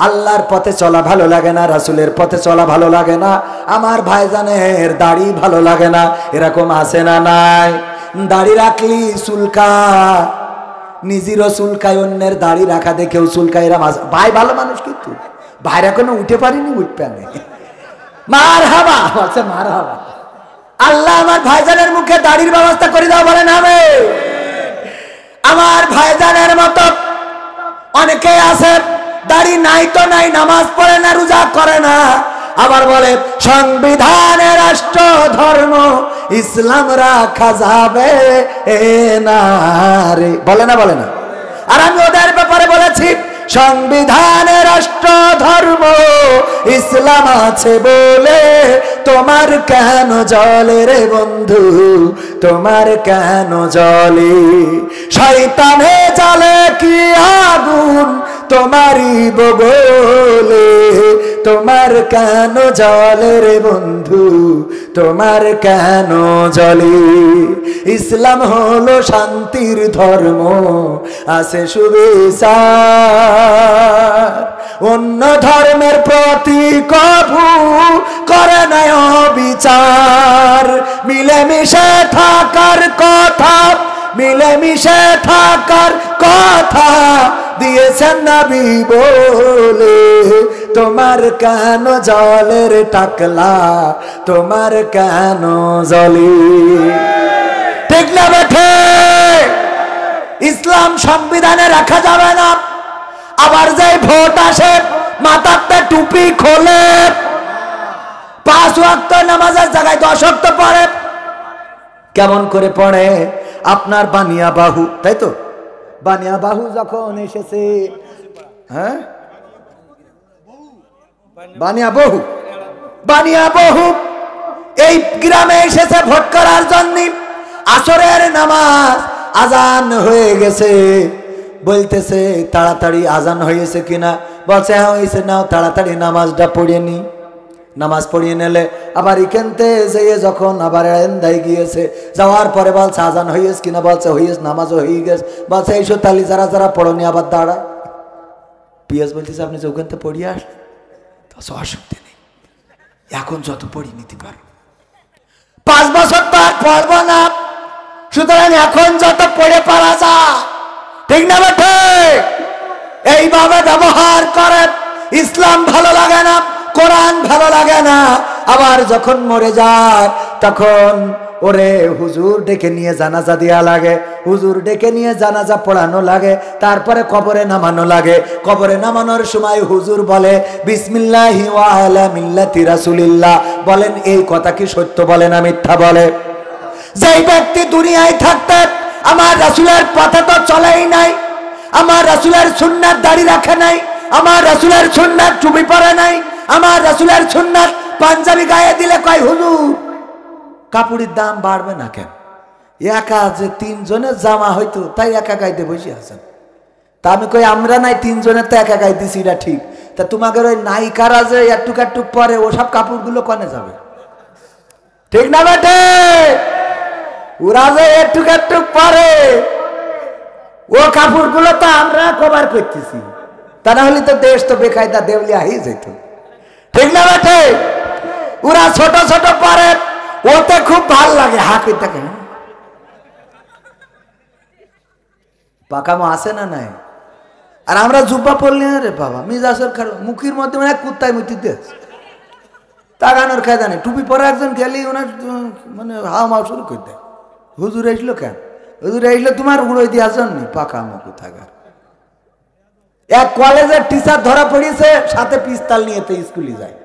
আল্লাহর পথে চলা ভালো লাগে না, রাসূলের পথে চলা ভালো লাগে না, আমার ভাইজানের দাড়ি ভালো লাগে না, এরকম আছে না নাই? দাড়ি রাখলি চুলকা, নিজেরও চুলকায়, অন্যের দাড়ি রাখা দেখেও চুলকায়। এরা ভাই ভালো মানুষ, কিন্তু ভাইরা কোনো উঠে পারিনি, উঠবে না। মারহাবা বলছে, মারহাবা। আল্লাহ আমার ভাইজানের মুখে দাড়ির ব্যবস্থা করে দাও, বলেন আমিন। আমার ভাইজানের মতো অনেকে আছে দাড়ি নাই তো নাই, নামাজ পড়ে না, রোজা করে না, আবার বলে সংবিধানে রাষ্ট্র ধর্ম ইসলাম রাখা যাবে না রে, বলে না, বলে না। আর আমি ওদের ব্যাপারে বলেছি সংবিধানে রাষ্ট্র ধর্ম ইসলাম আছে বলে তোমার কেন জলে রে বন্ধু, তোমার কেন জলে? শয়তানে জ্বালে কি আগুন তোমারই বগলে, তোমার কেন জলে রে বন্ধু, তোমার কেন জলে? ইসলাম হলো শান্তির ধর্ম, আছে সুবিচার, অন্য ধর্মের প্রতি কভু করে না বিচার। মিলেমিশে থাকার কথা, মিলেমিশে থাকার কথা দিয়েছেন নবী বলে, তোমার কেন জলের টাকলা, তোমার কেন জলে? ঠিক না বেঠে? ইসলাম সংবিধানে রাখা যাবে না, আবার যে ভোট আসে মাথাতে টুপি খোলে, 5 ওয়াক্ত নামাজের জায়গায় 10 ওয়াক্ত পড়ে। কেমন করে পড়ে? আপনার বানিয়া বাহু, তাই তো? বানিয়া বাহু যখন এসেছে, হ্যাঁ, বানিয়া বহু, বানিয়া বহু এই গ্রামে এসেছে ভোট করার জন্য। আসরের নামাজ আজান হয়ে গেছে, বলতেছে তাড়াতাড়ি আজান হয়েছে কিনা, বলছে হ্যাঁ হয়েছে, নাও তাড়াতাড়ি নামাজটা পড়িয়ে নি। নামাজ পড়িয়ে নিলে আবার ইকেনতে যেয়ে যখন আবার এন্দাই গিয়েছে, যাওয়ার পরে বলছে আজান হয়েছে কিনা, বলছে হয়েছে, নামাজও হয়ে গেছে, বলছে এইসব তালি যারা যারা পড়নি আবার দাঁড়া। পিয়াস বলতেছে আপনি যে ওখানতে পড়িয়ে আসলেন, তো অসুবিধা নেই, এখন যত পড়ি নিতে পারো, 5 বছর তো আর পড়বো না, সুতরাং এখন যত পড়ে পারা যায়, ঠিক না বেঠে? এইভাবে ব্যবহার করে। ইসলাম ভালো লাগে না, কোরআন ভালো লাগে না, আবার যখন মরে যায় তখন ওরে হুজুর ডেকে নিয়ে জানাজা দেয়া লাগে, হুজুর ডেকে নিয়ে জানাজা পড়ানো লাগে, তারপরে কবরে নামানো লাগে। কবরে নামানোর সময় হুজুর বলে বিসমিল্লাহি ওয়া আলা মিল্লাতি রাসূলিল্লাহ। বলেন এই কথা কি সত্য বলে না মিথ্যা বলে? যেই ব্যক্তি দুনিয়ায় থাকতে আমার রাসূলের পথে তো চলেই নাই, আমার রাসূলের সুন্নাত দাড়ি রাখে নাই, আমার রাসূলের সুন্নাত টুপি পরে নাই, আমার রাসূলের সুন্নাত পাঞ্জাবি গায়ে দিলে কয় হুজুর কাপড়ের দাম বাড়বে না কেন? একা যে 3 জনের জামা হইতো তাই একা গাইতে বসে আছেন। তা আমি কই আমরা নাই 3 জনের তো একা গাই দিছি, এটা ঠিক। তা তোমাদের ওই নায়িকারা যে একটুক একটুক পরে ওসব কাপড়গুলো কনে যাবে? ঠিক না বেটে? ওরা যে একটুক একটুক পরে ও কাপড়গুলো তো আমরা কভার করতেছি, তা না হলে তো দেশ তো বেকায়দা দেউলিয়া হয়ে যেত, ঠিক না বেটে? ওরা ছোট ছোট পরে, ওতে খুব ভাল লাগে হাঁকি থাকে। পাকামো আসে না নাই? আর আমরা জুব্বা পড়লি রে বাবা, মিজাজের মুখের মধ্যে মানে কুত্তায় মুতিতে তাকানোর খায় জানে। টুপি পরে একজন গেলি ওনার মানে হাও মাও শুরু করে দেয়, হুজুর আসলো কেন? হুজুর আসলো তোমার উড়োই দিয়ে আসেননি, পাকামো কোথাকার। এক কলেজের টিচার ধরা পড়িয়েছে, সাথে পিস্তল নিয়ে তো স্কুলে যায়।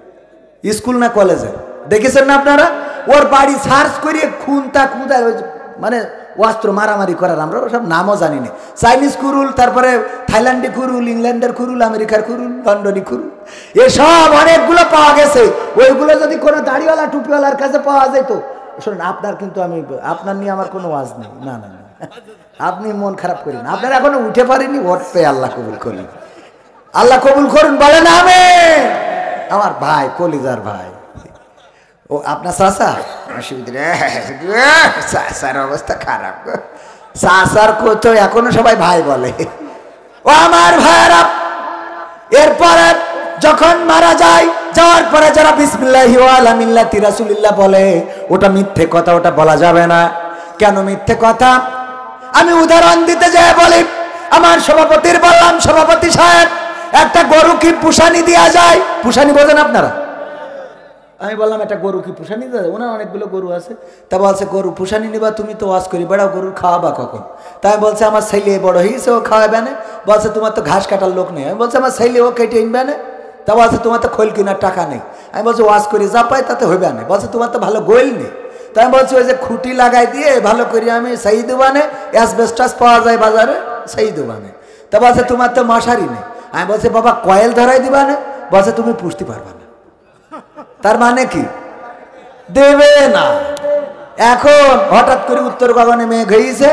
স্কুল না কলেজে, দেখেছেন না আপনারা? ওর বাড়ি সার্চ করিয়ে খুনটা খুঁদায়, মানে অস্ত্র মারামারি করার, আমরা সব নামও জানি না। চাইনিজ কুরুল, তারপরে থাইল্যান্ডি কুরুল, ইংল্যান্ডের কুরুল, আমেরিকার কুরুল, লন্ডনী কুরুল, এসব অনেকগুলো পাওয়া গেছে। ওইগুলো যদি কোনো দাড়িওয়ালা টুপিওয়ালার কাছে পাওয়া যেত, শুনুন আপনার কিন্তু আমি আপনার নিয়ে আমার কোনো ওয়াজ নেই, না না না, আপনি মন খারাপ করেন, আপনার এখনো উঠে পারেনি, উঠবে, আল্লাহ কবুল করুন, আল্লাহ কবুল করুন, বলেন আমিন। আমার ভাই, কলিজার ভাই, ও আপনার চাচা, চাচার অবস্থা খারাপ, চাচার তো এখনো সবাই ভাই বলে। ও আমার ভাইরা, এরপরে যখন মারা যায়, যাওয়ার পরে যারা বিসমিল্লাহি ওয়া আলা মিল্লাতি রাসূলিল্লাহ বলে, ওটা মিথ্যে কথা, ওটা বলা যাবে না। কেন মিথ্যে কথা? আমি উদাহরণ দিতে যাই বলি, আমার সভাপতির বললাম, সভাপতি সাহেব একটা গরু কি পুষানি দেওয়া যায়? পুষানি বোঝেন আপনারা? আমি বললাম একটা গরু কি পুষানি দেয়? ওনার অনেকগুলো গরু আছে। তা বলছে গরু পুষানি নিবা, তুমি তো ওয়াজ করি বেড়াও, গরুর খাওয়াবা কখন? তাই বলছে আমার ছেলে বড় হয়েছে, ও খাওয়াবে না। বলছে তোমার তো ঘাস কাটার লোক নেই। আমি বলছে আমার ছেলে ও কেটে আনবে না। তা বলছে তোমার তো খোল কেনার টাকা নেই। আমি বলছি ওয়াজ করি যা পাই তাতে হইবে না। বলছে তোমার তো ভালো গোয়েল নেই। তাই আমি বলছি ওই যে খুঁটি লাগাই দিয়ে ভালো করি আমি সেই দোকানে অ্যাসবেস্টাস পাওয়া যায় বাজারে, সেই দোকানে। তা বলছে তোমার তো মশারি নেই। আমি বলছি বাবা কয়েল ধরাই দিবা না। বলছে তুমি পুষতে পারবা না। তার মানে কি? দেবে না। এখন হঠাৎ করে উত্তর গগনে মেঘ হয়েছে,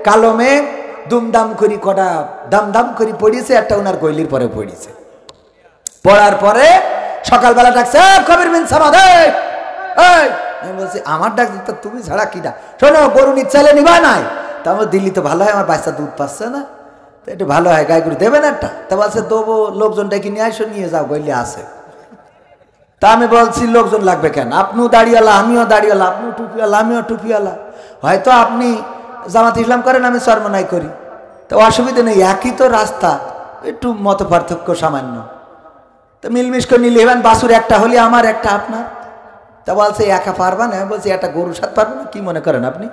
কালো মেঘ, দুমদাম করি কটা দাম করে পড়িয়েছে, একটা ওনার কৈলির পরে পড়িয়েছে। পড়ার পরে সকালবেলা ডাকছে কবির বিন সামাদ। আমি বলছি আমার ডাক তো তুমি ছাড়া কি ডাক? শোনো গরু নিচ্ছালে নিবা নাই। তা আমার দিল্লি তো ভালো হয়, আমার বাচ্চা দুধ পাচ্ছে না, তো একটু ভালো হয় গাই গরু দেবেন একটা। তা বলছে দেবো, লোকজনটাকে নিয়ে আসো, নিয়ে যাও, গইলে আছে। তা আমি বলছি লোকজন লাগবে কেন? আপনিও দাড়িওয়ালা, আমিও দাড়িওয়ালা, আপনিও টুপিওয়ালা, আমিও টুপিওয়ালা, হয়তো আপনি জামাত ইসলাম করেন, আমি চরমনাই করি, তো অসুবিধা নেই, একই তো রাস্তা, একটু মত পার্থক্য সামান্য, তো মিলমিশ করে নিলে এবার বাসুর একটা হলে আমার একটা আপনার। তা বলছে একা পারবা না? বলছি একটা গরুর সাথে পারবো না, কি মনে করেন আপনি?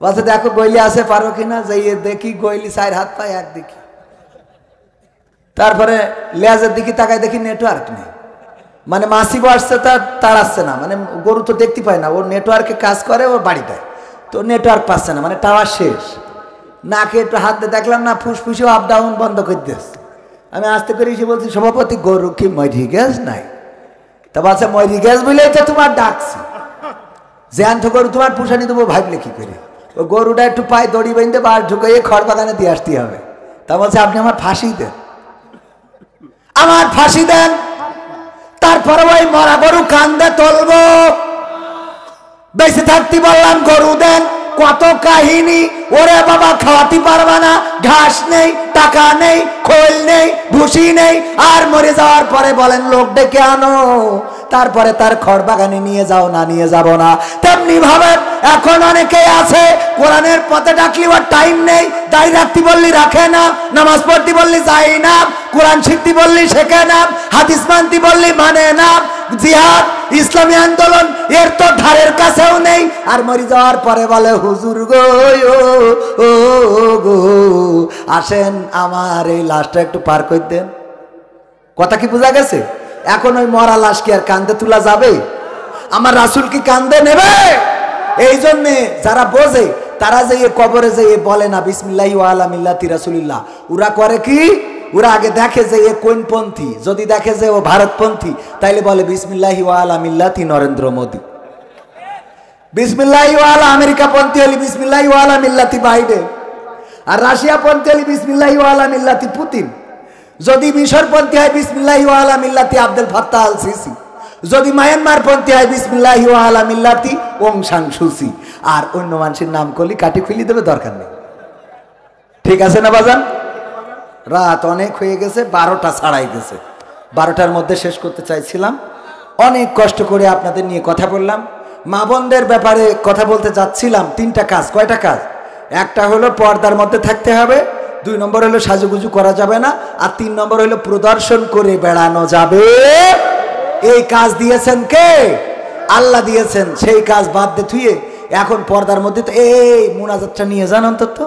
বলছে দেখো গইলি আছে পারো কিনা, যাইয়ে দেখি গইলি 4 হাত পায় এক দেখি, তারপরে লেজের দিকে তাকায় দেখি নেটওয়ার্ক নেই, মানে মাসি বসছে তার আসছে না, মানে গরু তো দেখতে পায় না, ওর নেটওয়ার্কে কাজ করে ওর বাড়িতে, তো নেটওয়ার্ক পাচ্ছে না, মানে টাওয়ার শেষ। নাকে একটু হাত দিয়ে দেখলাম না, ফুসফুসেও আপ ডাউন বন্ধ করে দিয়েছে। আমি আসতে করে এসে বলছি সভাপতি গরু কি মরি গ্যাস নাই? তা বলছে মরি গ্যাস বলেই তো তোমার ডাকছি, জ্যান্ত গরু তোমার পুষানি দেবো ভাবলে কি করে? ও গরুটা একটু পায়ে দড়ি বেঁধে বার ঢুকাইয়ে খড় বাগানে দিয়ে আসতে হবে। তা বলছে আপনি আমার ফাঁসি দেন, আমার ফাঁসি দেন, তারপরে ওই মরা গরু কান্দে তুলবো। বেঁচে থাকতে বললাম গরু দেন, কত কাহিনী, ওরে বাবা খাওয়াতে পারবা না, ঘাস নেই, টাকা নেই, খোল নেই, ভুসি নেই, আর মরে যাওয়ার পরে বলেন লোক ডেকে আনো, তারপরে তার খড় বাগানে নিয়ে যাও না, নিয়ে যাব না। তেমনি ভাবে এখন অনেকে আছে কোরআনের পথে ডাকলি ওর টাইম নেই, দাঁড়িয়ে রাখতে বললি রাখে না, নামাজ পড়তে বললি যাই না, কোরআন শিখতে বললি শেখে না, হাদিস মানতে বললি মানে না, জিহাদ ইসলামী আন্দোলন এর তো ধারের কাছেও নেই, আর মরে যাওয়ার পরে বলে হুজুর গো ও গো আসেন আমার এই লাশটা একটু পার করে দেন। কথা কি বোঝা গেছে? এখন ওই মরা লাশ কি আর কান্দে তোলা যাবে? আমার রাসূল কি কান্দে নেবে? এই জন্যে যারা বোঝে তারা যে কবরে যে বলে না বিসমিল্লাহি ওয়া আলা মিল্লাতি রাসূলিল্লাহ, ওরা করে কি? ওরা আগে দেখে যে এ কোন পন্থী, যদি দেখে যে ও ভারতপন্থী তাইলে বলে বিসমিল্লাহি ওয়া আলা মিল্লাতি নরেন্দ্র মোদী, বিসমিল্লাহি ওয়া আলা আমেরিকা পন্থী হলে বিসমিল্লাহি ওয়া আলা মিল্লাতি বাইডেন, আর রাশিয়া পন্থী হলে বিসমিল্লাহি ওয়া আলা মিল্লাতি পুতিন, যদি মিশর পন্থী হয় বিসমিল্লাহি ওয়া আলা মিল্লাতি আব্দুল ফাত্তাহ আল সিসি, যদি মায়ানমার পন্থী হয় বিসমিল্লাহি ওয়া আলা মিল্লাতি ওং সাং সুচি, আর অন্য মানুষের নাম করলে কাটি খুলি দেবে, দরকার নেই। ঠিক আছে না বাজান? রাত অনেক হয়ে গেছে, 12টা ছাড়াই গেছে, 12টার মধ্যে শেষ করতে চাইছিলাম। অনেক কষ্ট করে আপনাদের নিয়ে কথা বললাম, মা বোনদের ব্যাপারে কথা বলতে যাচ্ছিলাম। 3টা কাজ। কয়টা কাজ? একটা হলো পর্দার মধ্যে থাকতে হবে, 2 নম্বর হলো সাজুগুজু করা যাবে না, আর 3 নম্বর হলো প্রদর্শন করে বেড়ানো যাবে। এই কাজ দিয়েছেন কে? আল্লাহ দিয়েছেন। সেই কাজ বাদ দিয়ে থুয়ে এখন পর্দার মধ্যে তো এই মুনাজাতটা নিয়ে যান, অন্তত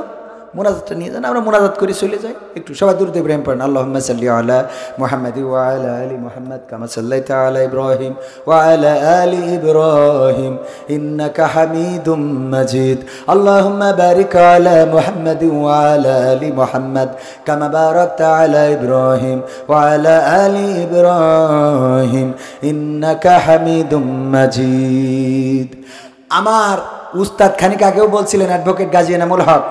মুনাজাতটা নিয়ে যান, আমরা মুনাজাত করে চলে যাই। একটু সবাই দুরূদ ইব্রাহিম পড়েন। আল্লাহুম্মা সাল্লি আলা মুহাম্মাদ ওয়া আলা আলি মুহাম্মাদ কামা সাল্লাইতা আলা ইব্রাহিম ওয়া আলা আলি ইব্রাহিম ইন্নাকা হামিদুম মাজিদ। আল্লাহুম্মা বারিক আলা মুহাম্মাদ ওয়া আলা আলি মুহাম্মাদ কামা বারাকতা আলা ইব্রাহিম ওয়া আলা আলি ইব্রাহিম ইন্নাকা হামিদুম মাজিদ। আমার উস্তাদ খানিক আগেও বলছিলেন, অ্যাডভোকেট গাজী এনামুল হক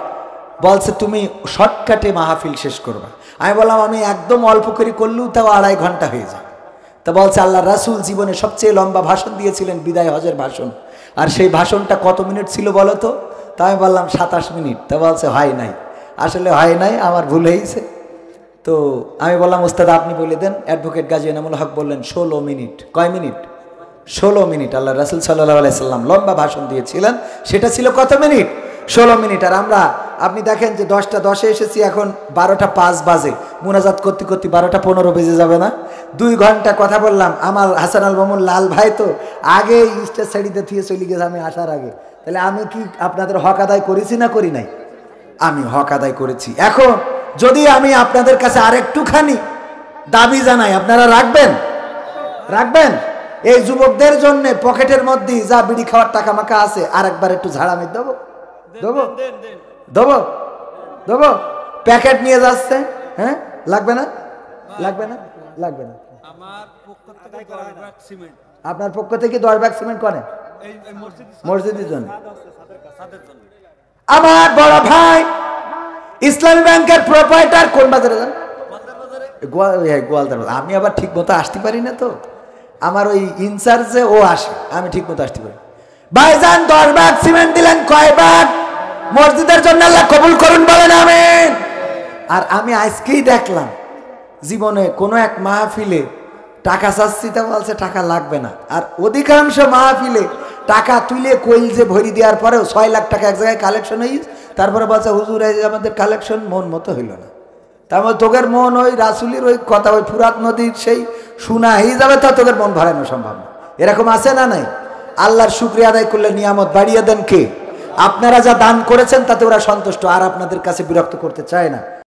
বলছে তুমি শর্টকাটে মাহফিল শেষ করবা। আমি বললাম আমি একদম অল্প করে করলেও তাও 2.5 ঘন্টা হয়ে যায়। তা বলছে আল্লাহ রাসূল জীবনে সবচেয়ে লম্বা ভাষণ দিয়েছিলেন, বিদায় হজের ভাষণ, আর সেই ভাষণটা কত মিনিট ছিল বলো তো? তা আমি বললাম 27 মিনিট। তা বলছে হয় নাই, আসলে হয় নাই, আমার ভুল হয়েছে। তো আমি বললাম উস্তাদ আপনি বলে দেন। অ্যাডভোকেট গাজী এনামুল হক বললেন 16 মিনিট। কয় মিনিট? 16 মিনিট। আল্লাহ রাসূল সাল্লাল্লাহু আলাইহি সাল্লাম লম্বা ভাষণ দিয়েছিলেন, সেটা ছিল কত মিনিট? 16 মিনিট। আর আমরা আপনি দেখেন যে 10টা 10-এ এসেছি, এখন 12টা 5 বাজে, মুনাজাত করতে করতে 12টা 15 বেজে যাবে না? 2 ঘন্টা কথা বললাম। আমার হাসান আল মামুন লাল ভাই তো আগে স্টেজ সাইডে থিয়ে চলে গেছে আমি আসার আগে। তাহলে আমি কি আপনাদের হক আদায় করেছি না করি নাই? আমি হক আদায় করেছি। এখন যদি আমি আপনাদের কাছে আরেকটুখানি দাবি জানাই, আপনারা রাখবেন? রাখবেন? এই যুবকদের জন্য পকেটের মধ্যে যা বিড়ি খাওয়ার টাকা মাকা আছে আরেকবার একটু ঝাড়ামি দেবো, দেবো, দেবো, দেবো। প্যাকেট নিয়ে যাচ্ছে, হ্যাঁ? লাগবে না? লাগবে না? লাগবে না। আপনার পক্ষ থেকে 10 ব্যাগ সিমেন্ট করেন মসজিদের জন্য। আমার বড় ভাই ইসলামী ব্যাংকের প্রোপাইটার কোন বাজারে যান? গোয়ালদার। আমি আবার ঠিক মতো আসতে পারি না, তো আমার ওই ইনচার্জে ও আসে, আমি ঠিক মতো আসতে পারি। ভাইজান 10 ব্যাগ সিমেন্ট দিলেন, কয় ব্যাগ? মসজিদের জন্য আল্লাহ কবুল করুন, বলেন আমিন। আর আমি আজকেই দেখলাম জীবনে কোনো এক মাহফিলে টাকা চাচ্ছি, তা বলছে টাকা লাগবে না। আর অধিকাংশ মাহফিলে টাকা তুলে কইল যে ভরি দেওয়ার পরেও 6 লাখ টাকা এক জায়গায় কালেকশন হয়েছে, তারপরে বলছে হুজুর এই আমাদের কালেকশন মন মতো হইল না। তারপর তোদের মন ওই রাসুলির ওই কথা, ওই ফুরাত নদীর সেই শোনা হয়ে যাবে, তা তোদের মন ভরানো সম্ভব না। এরকম আছে না নাই? আল্লাহর শুকরিয়া আদায় করলে নিয়ামত বাড়িয়ে দেন কে? আপনারা যা দান করেছেন তাতে ওরা সন্তুষ্ট, আর আপনাদের কাছে বিরক্ত করতে চায় না।